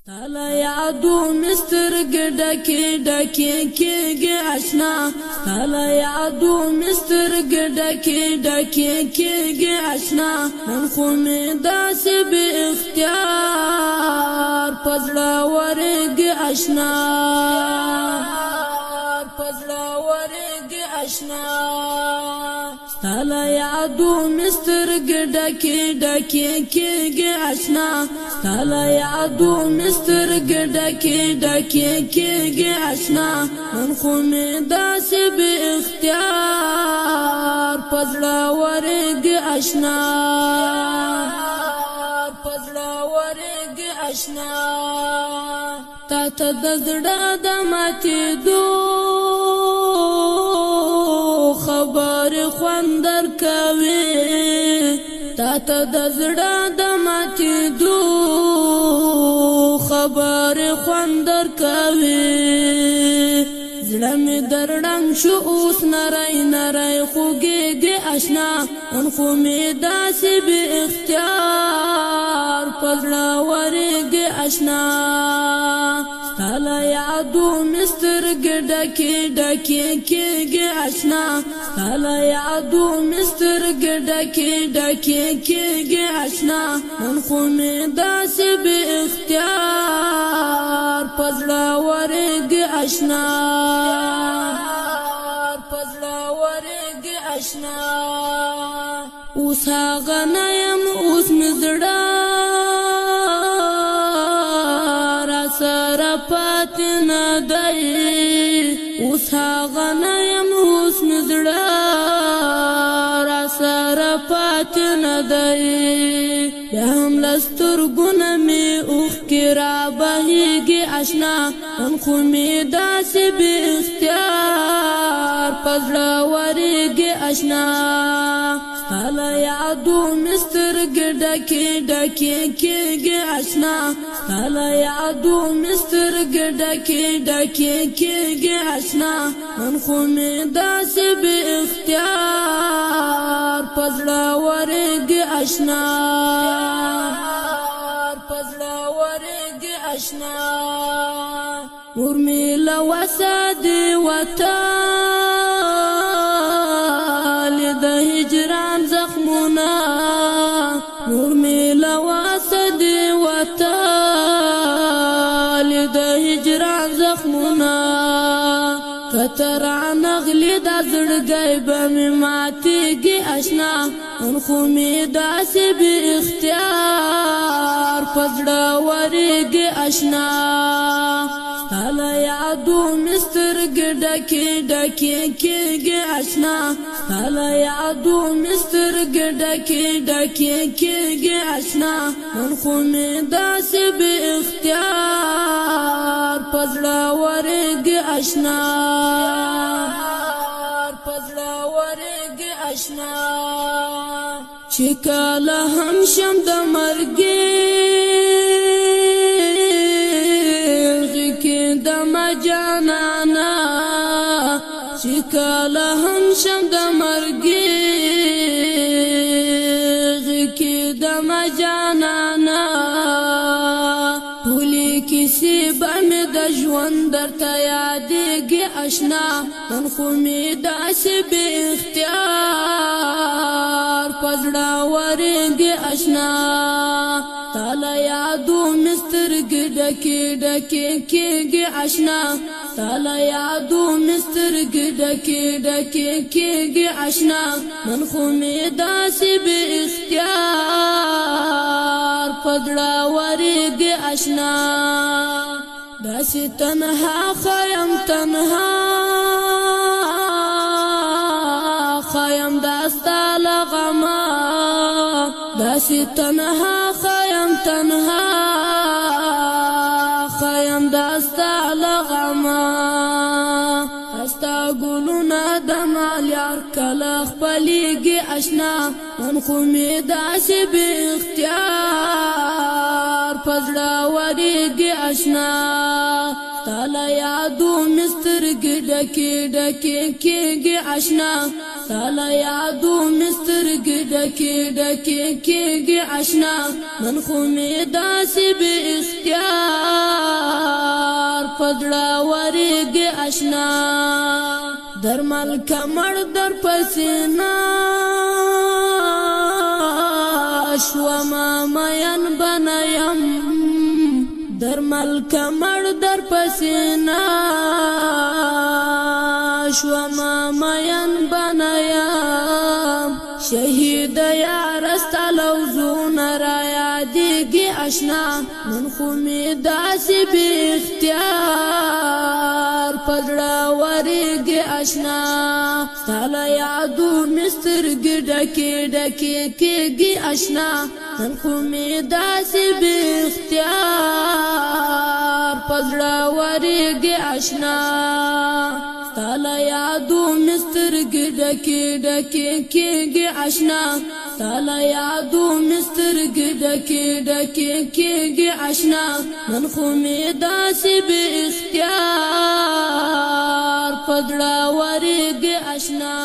تالا یادو مستر گډکی ډکی کېږي آشنا تالا یادو مستر گډکی ډکی کېږي آشنا نن خو مې داسې بې اختیار پزړه ورېږي آشنا پزړه ورېږي آشنا تالا یادو مستر گډکی ډکی کېږي آشنا تالا یادو مستر گډکی ډکی کېږي آشنا نن خو مې داسې بې اختیار پزړه ورېږي آشنا پزړه ورېږي آشنا تا ته د زړه د ماتېدو خبر خوند درکوي تا ته د زړه د ماتېدو خبر خوند درکوي زړه مې درړنګ شو اوس نری نری خوږېږي آشنا نن خو مې داسې بې اختیار پزړه ورېږي آشنا تالا یادو مستر گډکی ډکی کېږي آشنا تالا یادو مستر گډکی ډکی کېږي آشنا نن خو مې داسې بې اختیار پزړه ورېږي آشنا پزړه ورېږي آشنا اوس هغه نه یم اوس مې زړه سره پاتې نه دی اوس هغه نه یم اوس مې زړه را سره پاتې نه دی بیا هم له سترګو نه مې اوښکې رابهېږي آشنا نن خو مې داسې بې اختیار پزړه ورېږي آشنا تالا یادو مستر گډکی ډکی کېږي آشنا تالا یادو مستر گډکی ډکی کېږي آشنا نن خو مې داسې بې اختیار پزړه ورېږي آشنا پزړه ورېږي آشنا مور مې له وسه دې وتل د هجران زخمونه نور مې له وسه دې وتل د هجران زخمونه که رانغلې دا زړګی به مې ماتېږي آشنا نن خو مې داسې بې اختیار پزړه ورېږي آشنا تالا یادو مستر گډکی ډکی کېږي آشنا تالا یادو مستر گډکی ډکی کېږي آشنا نن خو مې داسې بې اختیار پزړه ورېږي آشنا پزړه ورېږي آشنا چې کله هم شم د مرګي جانانا چې کله هم شم د مرګي غکې د مجانانا ټولې کیسې به مې د ژوند درته یادېږي آشنا نن خو مې داسې بې اختیار پزړه ورېږي آشنا تالا یادو مستر گډکی ډکی کېږي آشنا تالا یادو مستر گډکی ډکی کېږي آشنا نن خو مې داسې بې اختیار پزړه ورېږي آشنا داسې تنها خیم تنها خیم داستا له غمه داسې تنها خیم تنها خیم داستا له غمه استا ګلونه د مالیار کله خپلېږي آشنا نن خو مې داسې بې اختیار پزړه ورېږي آشنا تالا یادو مستر گډکی ډکی کېږي آشنا تالا یادو مستر گډکی ډکی کېږي آشنا نن خو مې داسې بې اختیار پدړه ورېږي اشنا درمل کمر در پسینا شوما مین بنیم درمل کمر در پسینا شوما مین بنیم شهید یارستا لوزون را یادیږي اشنا نن خو می داسې بې اختیار پزړه ورېږي اشنا ستا له یادو مې سترګې ډکې ډکې کېږي اشنا نن خو می داسې بې اختیار پزړه ورېږي اشنا ستا له یادو مې سترګې ډکې ډکې کېږي اشنا ستا له یادو مې سترګې ډکې ډکې کېږي اشنا نن خو مې داسې بې اختیار پزړه ورېږي اشنا